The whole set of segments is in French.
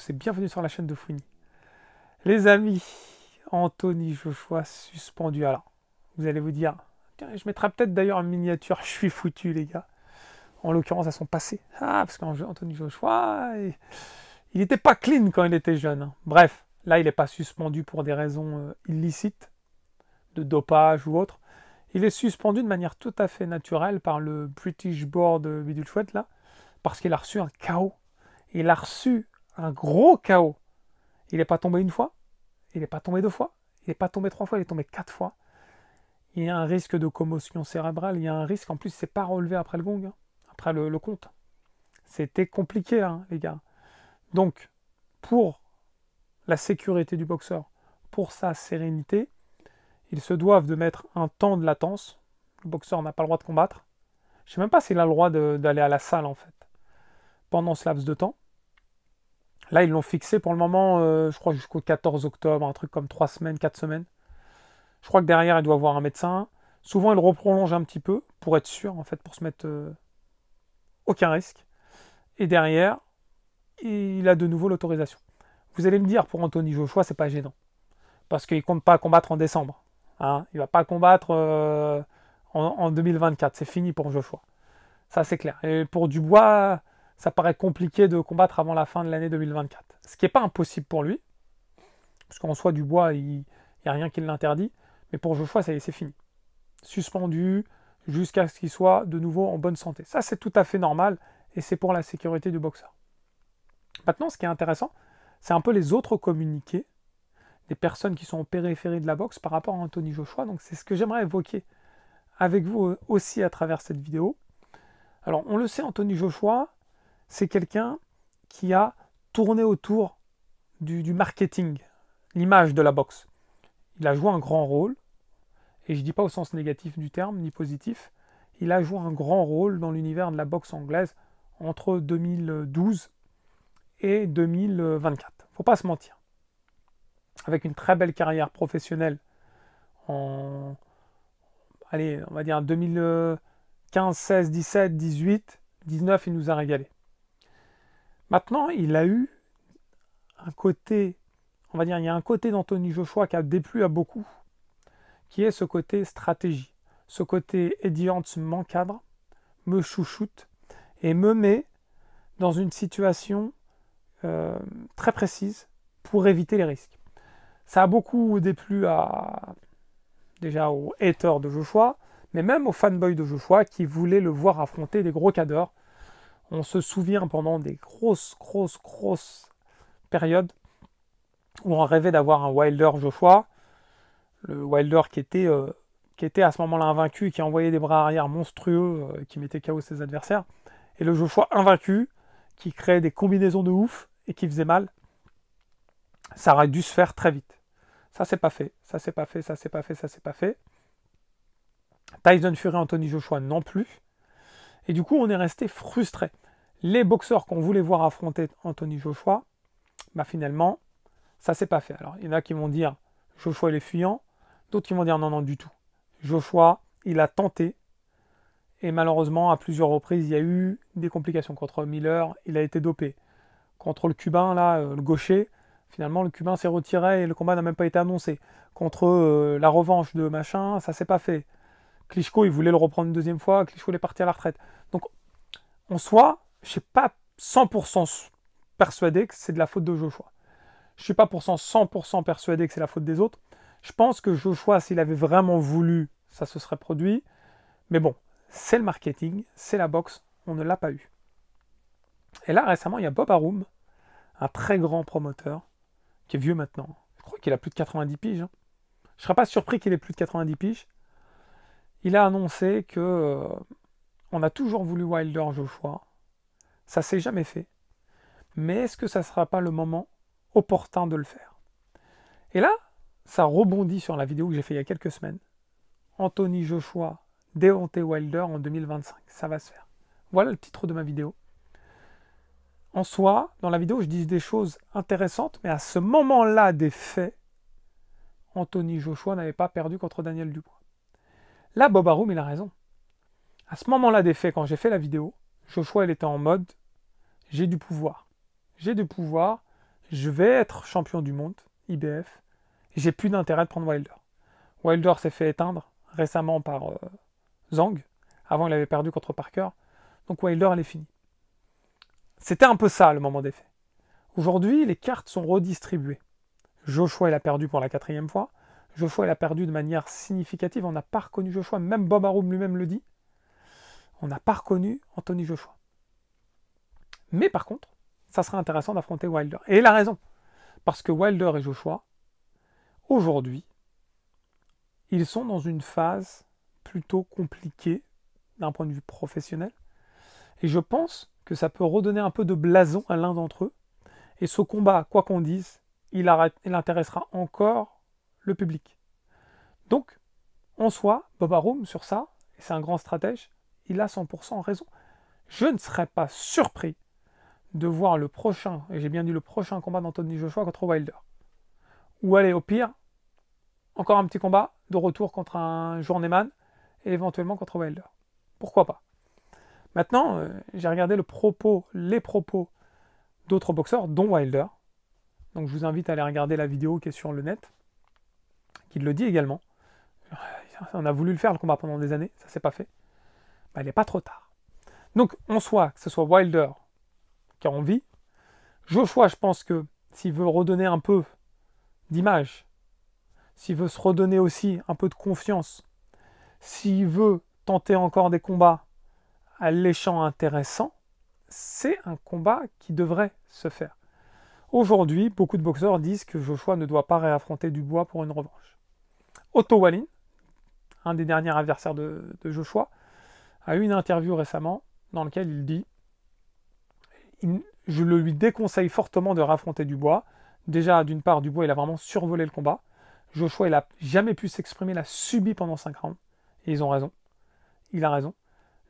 tous et bienvenue sur la chaîne de Fouini. Les amis, Anthony Joshua suspendu. Alors, vous allez vous dire, tiens, je mettrai peut-être d'ailleurs une miniature, je suis foutu les gars. En l'occurrence à son passé. Ah, parce qu'Anthony Joshua, il n'était pas clean quand il était jeune. Hein. Bref, là il n'est pas suspendu pour des raisons illicites, de dopage ou autre. Il est suspendu de manière tout à fait naturelle par le British Board bidule chouette là, parce qu'il a reçu un KO. Il a reçu un gros KO. Il n'est pas tombé une fois, il n'est pas tombé deux fois, il n'est pas tombé trois fois, il est tombé quatre fois. Il y a un risque de commotion cérébrale, il y a un risque, en plus c'est pas relevé après le gong, hein, après le compte. C'était compliqué, hein, les gars. Donc, pour la sécurité du boxeur, pour sa sérénité, ils se doivent de mettre un temps de latence. Le boxeur n'a pas le droit de combattre. Je ne sais même pas s'il a le droit d'aller à la salle, en fait, pendant ce laps de temps. Là, ils l'ont fixé pour le moment, je crois, jusqu'au 14 octobre, un truc comme 3 semaines, 4 semaines. Je crois que derrière, il doit voir un médecin. Souvent, il reprolonge un petit peu, pour être sûr, en fait, pour se mettre aucun risque. Et derrière, il a de nouveau l'autorisation. Vous allez me dire, pour Anthony Joshua, c'est pas gênant. Parce qu'il ne compte pas combattre en décembre. Hein. Il ne va pas combattre en 2024. C'est fini pour Joshua. Ça, c'est clair. Et pour Dubois, ça paraît compliqué de combattre avant la fin de l'année 2024. Ce qui n'est pas impossible pour lui. Parce qu'en soi, Dubois, il n'y a rien qui l'interdit. Mais pour Joshua, ça y est, c'est fini. Suspendu jusqu'à ce qu'il soit de nouveau en bonne santé. Ça, c'est tout à fait normal. Et c'est pour la sécurité du boxeur. Maintenant, ce qui est intéressant, c'est un peu les autres communiqués des personnes qui sont en périphérie de la boxe par rapport à Anthony Joshua. Donc c'est ce que j'aimerais évoquer avec vous aussi à travers cette vidéo. Alors on le sait, Anthony Joshua, c'est quelqu'un qui a tourné autour du marketing, l'image de la boxe. Il a joué un grand rôle, et je ne dis pas au sens négatif du terme, ni positif, il a joué un grand rôle dans l'univers de la boxe anglaise entre 2012 et 2024. Faut pas se mentir. Avec une très belle carrière professionnelle en, allez, on va dire 2015, 16, 17, 18, 19, il nous a régalé. Maintenant, il a eu un côté, on va dire, il y a un côté d'Anthony Joshua qui a déplu à beaucoup, qui est ce côté stratégie, ce côté Eddie Hearns m'encadre, me chouchoute et me met dans une situation très précise pour éviter les risques. Ça a beaucoup déplu déjà aux haters de Joshua, mais même aux fanboys de Joshua qui voulaient le voir affronter des gros cadors. On se souvient pendant des grosses périodes où on rêvait d'avoir un Wilder Joshua, le Wilder qui était à ce moment-là invaincu et qui envoyait des bras arrière monstrueux qui mettaient KO ses adversaires, et le Joshua invaincu qui créait des combinaisons de ouf et qui faisait mal. Ça aurait dû se faire très vite. Ça, c'est pas fait. Ça, c'est pas fait. Ça, c'est pas fait. Ça, c'est pas fait. Tyson Fury, Anthony Joshua non plus. Et du coup, on est resté frustré. Les boxeurs qu'on voulait voir affronter Anthony Joshua, bah finalement, ça s'est pas fait. Alors, il y en a qui vont dire Joshua il est fuyant. D'autres qui vont dire non, non, du tout. Joshua, il a tenté. Et malheureusement, à plusieurs reprises, il y a eu des complications. Contre Miller, il a été dopé. Contre le Cubain, là, le gaucher, finalement, le Cubain s'est retiré et le combat n'a même pas été annoncé. Contre la revanche de machin, ça s'est pas fait. Klitschko, il voulait le reprendre une deuxième fois. Klitschko, il est parti à la retraite. Donc, en soi, je ne suis pas 100% persuadé que c'est de la faute de Joshua. Je ne suis pas 100% persuadé que c'est la faute des autres. Je pense que Joshua, s'il avait vraiment voulu, ça se serait produit. Mais bon, c'est le marketing, c'est la boxe, on ne l'a pas eu. Et là, récemment, il y a Bob Arum, un très grand promoteur, qui est vieux maintenant. Je crois qu'il a plus de 90 piges. Hein. Je ne serais pas surpris qu'il ait plus de 90 piges. Il a annoncé que on a toujours voulu Wilder Joshua. Ça s'est jamais fait. Mais est-ce que ça ne sera pas le moment opportun de le faire? Et là, ça rebondit sur la vidéo que j'ai fait il y a quelques semaines. Anthony Joshua, Deontay Wilder en 2025. Ça va se faire. Voilà le titre de ma vidéo. En soi, dans la vidéo, je dis des choses intéressantes, mais à ce moment-là des faits, Anthony Joshua n'avait pas perdu contre Daniel Dubois. Là, Bob Arum, il a raison. À ce moment-là des faits, quand j'ai fait la vidéo, Joshua, il était en mode « j'ai du pouvoir. J'ai du pouvoir, je vais être champion du monde, IBF, et j'ai plus d'intérêt de prendre Wilder. Wilder s'est fait éteindre récemment par Zhang. Avant, il avait perdu contre Parker. Donc Wilder, elle est finie. C'était un peu ça, le moment des faits. Aujourd'hui, les cartes sont redistribuées. Joshua, il a perdu pour la 4e fois. Joshua, il a perdu de manière significative. On n'a pas reconnu Joshua. Même Bob Arum lui-même le dit. On n'a pas reconnu Anthony Joshua. Mais par contre, ça serait intéressant d'affronter Wilder. Et il a raison. Parce que Wilder et Joshua, aujourd'hui, ils sont dans une phase plutôt compliquée d'un point de vue professionnel. Et je pense que ça peut redonner un peu de blason à l'un d'entre eux. Et ce combat, quoi qu'on dise, il intéressera encore le public. Donc, en soi, Bob Arum, sur ça, et c'est un grand stratège, il a 100% raison. Je ne serais pas surpris de voir le prochain, et j'ai bien dit le prochain combat d'Anthony Joshua contre Wilder. Ou allez, au pire, encore un petit combat de retour contre un journeyman, et éventuellement contre Wilder. Pourquoi pas? Maintenant, j'ai regardé les propos d'autres boxeurs, dont Wilder. Donc je vous invite à aller regarder la vidéo qui est sur le net, qui le dit également. On a voulu le faire, le combat, pendant des années, ça s'est pas fait. Ben, il n'est pas trop tard. Donc, en soi, que ce soit Wilder qui a envie, Joshua, je pense que s'il veut redonner un peu d'image, s'il veut se redonner aussi un peu de confiance, s'il veut tenter encore des combats alléchants, intéressants, c'est un combat qui devrait se faire. Aujourd'hui, beaucoup de boxeurs disent que Joshua ne doit pas réaffronter Dubois pour une revanche. Otto Wallin, un des derniers adversaires de Joshua, a eu une interview récemment dans laquelle il dit je le lui déconseille fortement de réaffronter Dubois. Déjà, d'une part, Dubois, il a vraiment survolé le combat. Joshua, il n'a jamais pu s'exprimer, il a subi pendant 5 rounds. Et ils ont raison. Il a raison.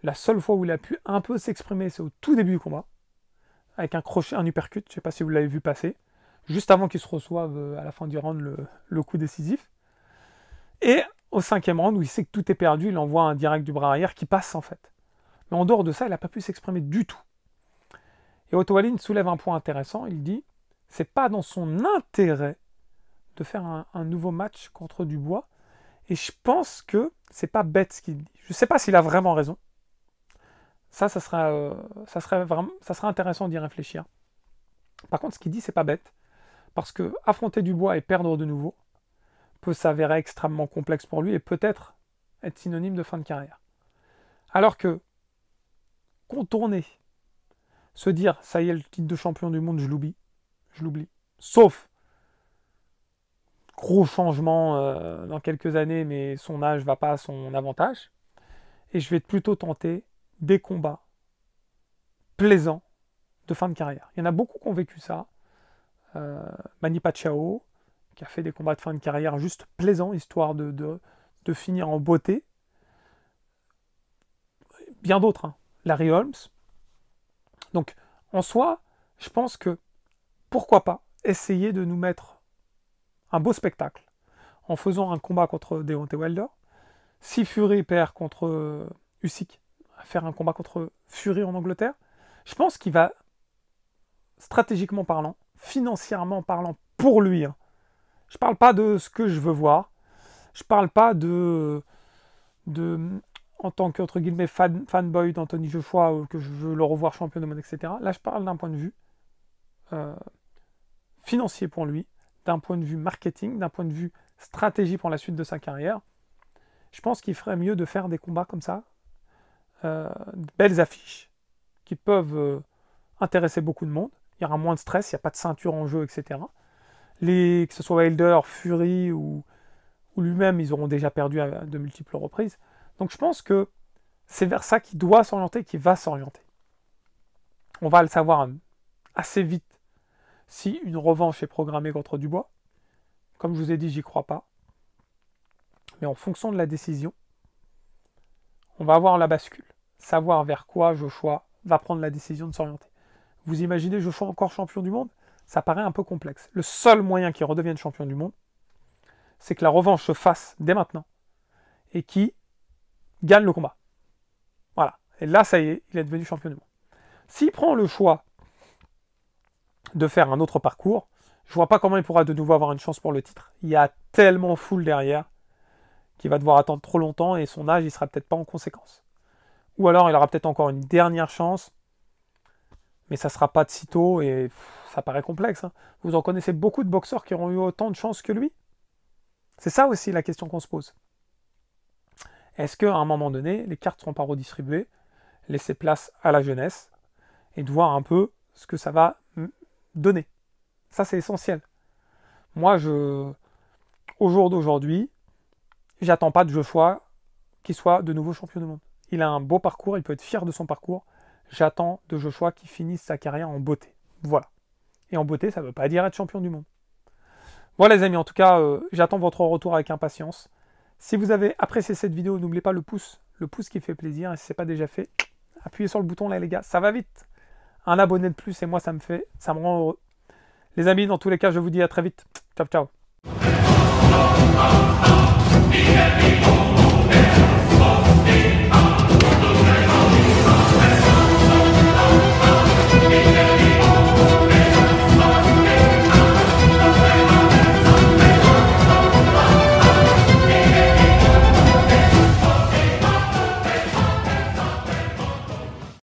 La seule fois où il a pu un peu s'exprimer, c'est au tout début du combat, avec un crochet, un uppercut, je ne sais pas si vous l'avez vu passer, juste avant qu'il se reçoive à la fin du round le coup décisif. Et au 5e round, où il sait que tout est perdu, il envoie un direct du bras arrière qui passe en fait. Mais en dehors de ça, il n'a pas pu s'exprimer du tout. Et Otto Wallin soulève un point intéressant, il dit c'est pas dans son intérêt de faire un nouveau match contre Dubois. Et je pense que c'est pas bête ce qu'il dit. Je ne sais pas s'il a vraiment raison. Ça serait intéressant d'y réfléchir. Par contre, ce qu'il dit, c'est pas bête. Parce que affronter Dubois et perdre de nouveau peut s'avérer extrêmement complexe pour lui et peut-être être synonyme de fin de carrière. Alors que contourner, se dire ça y est, le titre de champion du monde, je l'oublie. Sauf gros changement dans quelques années, mais son âge va pas à son avantage. Et je vais plutôt tenter des combats plaisants de fin de carrière. Il y en a beaucoup qui ont vécu ça. Manny Pacquiao, qui a fait des combats de fin de carrière juste plaisants, histoire de finir en beauté. Bien d'autres, hein. Larry Holmes. Donc, en soi, je pense que, pourquoi pas, essayer de nous mettre un beau spectacle en faisant un combat contre Deontay Wilder. Si Fury perd contre Usyk, faire un combat contre Fury en Angleterre, je pense qu'il va, stratégiquement parlant, financièrement parlant, pour lui, hein. Je parle pas de ce que je veux voir, je parle pas de en tant qu'entre guillemets fanboy d'Anthony Joshua, que je veux le revoir champion du monde, etc. Là, je parle d'un point de vue financier pour lui, d'un point de vue marketing, d'un point de vue stratégie pour la suite de sa carrière. Je pense qu'il ferait mieux de faire des combats comme ça, de belles affiches, qui peuvent intéresser beaucoup de monde. Il y aura moins de stress, il n'y a pas de ceinture en jeu, etc. Que ce soit Wilder, Fury ou lui-même, ils auront déjà perdu à de multiples reprises. Donc je pense que c'est vers ça qu'il doit s'orienter, qu'il va s'orienter. On va le savoir assez vite si une revanche est programmée contre Dubois. Comme je vous ai dit, j'y crois pas. Mais en fonction de la décision, on va avoir la bascule. Savoir vers quoi Joshua va prendre la décision de s'orienter. Vous imaginez Joshua encore champion du monde? Ça paraît un peu complexe. Le seul moyen qu'il redevienne champion du monde, c'est que la revanche se fasse dès maintenant et qu'il gagne le combat. Voilà. Et là, ça y est, il est devenu champion du monde. S'il prend le choix de faire un autre parcours. Je vois pas comment il pourra de nouveau avoir une chance pour le titre. Il y a tellement full derrière qu'il va devoir attendre trop longtemps et son âge, il sera peut-être pas en conséquence. Ou alors, il aura peut-être encore une dernière chance, mais ça sera pas de sitôt et ça paraît complexe. Hein. Vous en connaissez beaucoup de boxeurs qui auront eu autant de chances que lui? C'est ça aussi la question qu'on se pose. Est-ce qu'à un moment donné, les cartes ne seront pas redistribuées, laisser place à la jeunesse et de voir un peu ce que ça va donner? Ça, c'est essentiel. Moi, au jour d'aujourd'hui, j'attends pas de Joshua qu'il soit de nouveau champion du monde. Il a un beau parcours, il peut être fier de son parcours. J'attends de Joshua qu'il finisse sa carrière en beauté. Voilà. Et en beauté, ça ne veut pas dire être champion du monde. Voilà les amis, en tout cas, j'attends votre retour avec impatience. Si vous avez apprécié cette vidéo, n'oubliez pas le pouce qui fait plaisir. Et si ce n'est pas déjà fait, appuyez sur le bouton là les gars, ça va vite. Un abonné de plus et moi ça me rend heureux. Les amis, dans tous les cas, je vous dis à très vite. Ciao, ciao.